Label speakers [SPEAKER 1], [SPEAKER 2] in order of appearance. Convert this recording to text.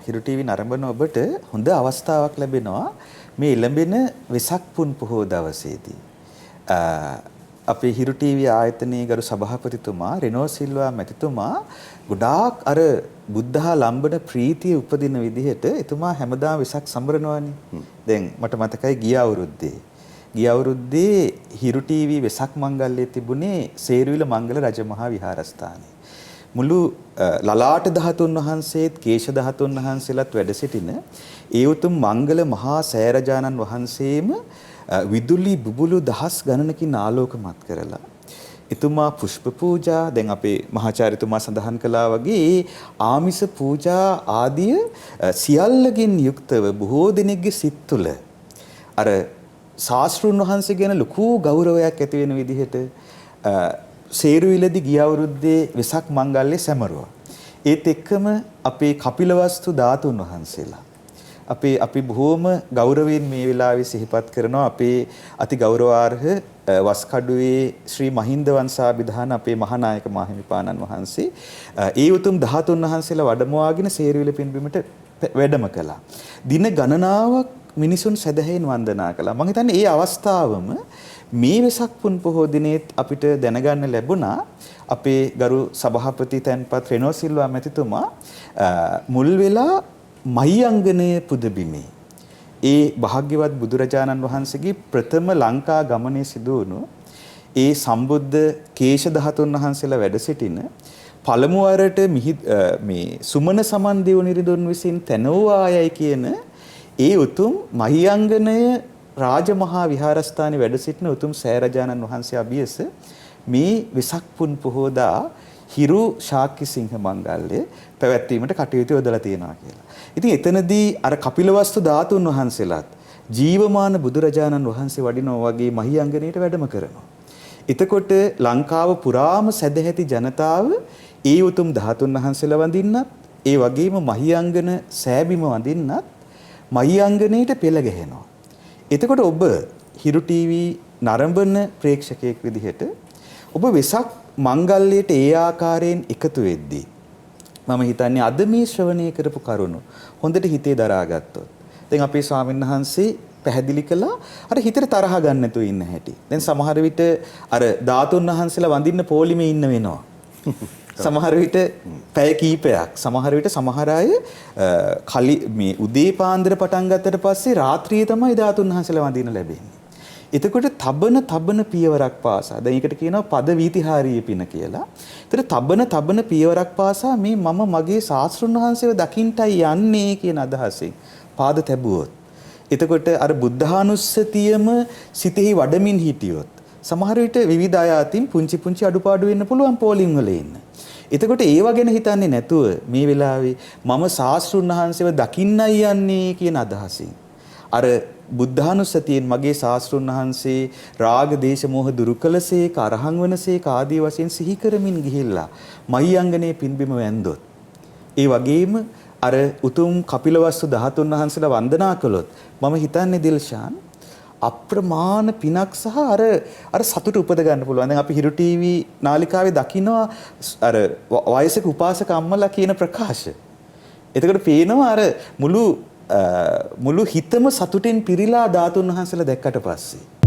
[SPEAKER 1] හිරු TV නරඹන ඔබට හොඳ අවස්ථාවක් ලැබෙනවා මේ එළඹෙන වෙසක් පුන් පොහෝ දවසේදී. අපේ හිරු ටීවී ආයතනයේ ගරු සභාපතිතුමා රෙනෝ සිල්වා මැතිතුමා ගොඩාක් අර බුද්ධහා ලම්බන ප්‍රීතිය උපදින විදිහට එතුමා හැමදාම වෙසක් සම්බරනවානේ. දැන් මට මතකයි ගිය අවුරුද්දේ හිරු ටීවී වෙසක් මංගල්‍යයේ තිබුණේ සේරුවිල මංගල රජමහා විහාරස්ථානයේ. මුළු ලලාට ධාතුන් වහන්සේත් කේශ ධාතුන් වහන්සේලාත් වැඩ සිටින ඒ උතුම් මංගල මහා සෑරජානන් වහන්සේම විදුලි බුබුලු දහස් ගණනකින් ආලෝකමත් කරලා එතුමා පුෂ්ප පූජා දැන් අපේ මහාචාර්යතුමා සඳහන් කළා වගේ ආමිස පූජා ආදිය සියල්ලකින් යුක්තව බොහෝ දිනෙකගේ සිත් තුළ අර ශාස්ත්‍රුන් වහන්සේ ගැන ලොකු ගෞරවයක් ඇති වෙන විදිහට සේරුවිලදී ගිය අවුරුද්දේ වෙසක් මංගල්‍ය සැමරුවා. ඒත් එක්කම අපේ කපිලවස්තු ධාතුන් වහන්සේලා අපි බොහෝම ගෞරවයෙන් මේ වෙලාවේ සිහිපත් කරනවා අපේ අති ගෞරවාර්හ වස්කඩුවේ ශ්‍රී මහින්ද වංශාභිධාන අපේ මහානායක මාහිමිපාණන් වහන්සේ ඒ උතුම් ධාතුන් වහන්සේලා වැඩමවාගෙන සේරුවිල පින්බිමට වැඩම කළා. දින ගණනාවක් මිනිසුන් සදහෙන් වන්දනා කළා. මම හිතන්නේ ඒ අවස්ථාවම මේ වෙසක් පුන් පොහෝ දිනේත් අපිට දැනගන්න ලැබුණා අපේ ගරු සභාපති තැන්පත් රෙනෝ සිල්වා මැතිතුමා මුල් වෙලා මහියංගනයේ පුදබිමේ ඒ භාග්‍යවත් බුදුරජාණන් වහන්සේගේ ප්‍රථම ලංකා ගමනේ සිදු වුණු ඒ සම්බුද්ධ කේශ ධාතුන් වහන්සේලා වැඩ සිටින පළමු වරට මේ සුමන සමන් දෙව්නිරිඳුන් විසින් තැනෝවායයි කියන ඒ උතුම් මහියංගනය රාජමහා විහාරස්ථානයේ වැඩ සිටින උතුම් සෑරජානන් වහන්සේ අභියස මේ වෙසක් පුන් පොහෝදා හිරු ශාක්‍ය සිංහ මංගල්‍ය පැවැත්වීමට කටයුතු යොදලා තියෙනවා කියලා. ඉතින් එතනදී අර කපිලවස්තු ධාතුන් වහන්සේලාත් ජීවමාන බුදුරජාණන් වහන්සේ වඩිනවා වගේ මහියංගනයට වැඩම කරනවා. එතකොට ලංකාව පුරාම සැදැහැති ජනතාව ඒ උතුම් ධාතුන් වහන්සේලා වඳින්නත් ඒ වගේම මහියංගන සෑබිම වඳින්නත් මහියංගනයට පෙළ ගැහෙනවා. එතකොට ඔබ හිරු ටීවී නරඹන ප්‍රේක්ෂකයෙක් විදිහට ඔබ වෙසක් මංගල්‍යයට ඒ ආකාරයෙන් එකතු වෙද්දී මම හිතන්නේ අද මේ ශ්‍රවණය කරපු කරුණු හොඳට හිතේ දරාගත්තොත් දැන් අපේ ස්වාමීන් වහන්සේ පැහැදිලි කළා අර හිතට තරහ ගන්න නැතුව ඉන්න හැටි. දැන් සමහර විට අර ධාතුන් වහන්සේලා වඳින්න පොලිමේ ඉන්න වෙනවා. සමහර විට පැය කීපයක් සමහර විට සමහර අය මේ උදේ පාන්දර පටන් ගත්තට පස්සේ රාත්‍රියේ තමයි ධාතුන් වහන්සේලා වඳින්න ලැබෙන්නේ. එතකොට තබන පියවරක් පාසා දැන් ඒකට කියනවා පද වීතිහාරීය පින කියලා. ඒතර තබන පියවරක් පාසා මේ මම මගේ ශාස්ත්‍රුන් වහන්සේව දකින්ටයි යන්නේ කියන අදහසින් පාද තැබුවොත් එතකොට අර බුද්ධානුස්සතියම සිතෙහි වඩමින් හිටියොත් සමහර විට විවිධ ආයතින් පුංචි අඩුපාඩු වෙන්න පුළුවන් පෝලිං වල ඉන්න. එතකොට ඒව ගැන හිතන්නේ නැතුව මේ වෙලාවේ මම ශාස්ත්‍රුන් වහන්සේව දකින්නයි යන්නේ කියන අදහසින් අර බුද්ධානුස්සතියෙන් මගේ ශාස්ත්‍රුන් වහන්සේ රාග දේශ මොහ දුරු කළසේ කරහන් වනසේ ආදී වශයෙන් සිහි කරමින් ගිහිල්ලා මහියංගනේ පින්බිම වැන්දොත් ඒ වගේම අර උතුම් කපිලවස්තු ධාතුන් වහන්සේලා වන්දනා කළොත් මම හිතන්නේ දිල්ෂාන් අප්‍රමාණ පිනක් සහ අර සතුට උපද ගන්න පුළුවන්. දැන් අපි හිරු ටීවී නාලිකාවේ දකිනවා අර වයසක උපාසක අම්මලා කියන ප්‍රකාශ. එතකොට පේනවා අර මුළු හිතම සතුටින් පිරීලා ධාතුන් වහන්සේලා දැක්කට පස්සේ